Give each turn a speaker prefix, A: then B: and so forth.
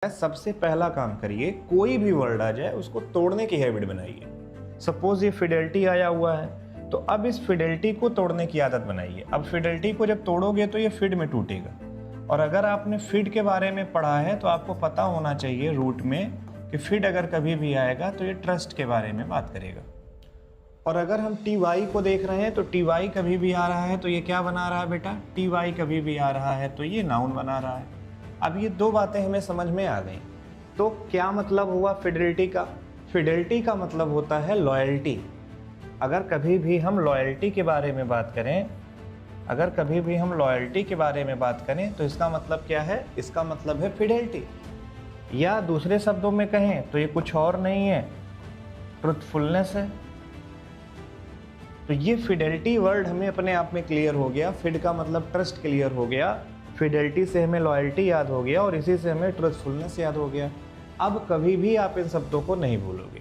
A: सबसे पहला काम करिए, कोई भी वर्ड आ जाए उसको तोड़ने की हैबिट बनाइए। सपोज ये फिडेलिटी आया हुआ है, तो अब इस फिडेलिटी को तोड़ने की आदत बनाइए। अब फिडेलिटी को जब तोड़ोगे तो ये फिड में टूटेगा। और अगर आपने फिड के बारे में पढ़ा है तो आपको पता होना चाहिए रूट में कि फिड अगर कभी भी आएगा तो ये ट्रस्ट के बारे में बात करेगा। और अगर हम टी वाई को देख रहे हैं तो टी वाई कभी भी आ रहा है तो ये क्या बना रहा है बेटा? टी वाई कभी भी आ रहा है तो ये नाउन बना रहा है। अब ये दो बातें हमें समझ में आ गई। तो क्या मतलब हुआ फिडेलिटी का? फिडेलिटी का मतलब होता है लॉयल्टी। अगर कभी भी हम लॉयल्टी के बारे में बात करें, तो इसका मतलब क्या है? इसका मतलब है फिडेलिटी। या दूसरे शब्दों में कहें तो ये कुछ और नहीं है, ट्रुथफुलनेस है। तो ये फिडेलिटी वर्ड हमें अपने आप में क्लियर हो गया। फिड का मतलब ट्रस्ट क्लियर हो गया, फिडेलिटी से हमें लॉयल्टी याद हो गया और इसी से हमें ट्रुथफुलनेस याद हो गया। अब कभी भी आप इन शब्दों को नहीं भूलोगे।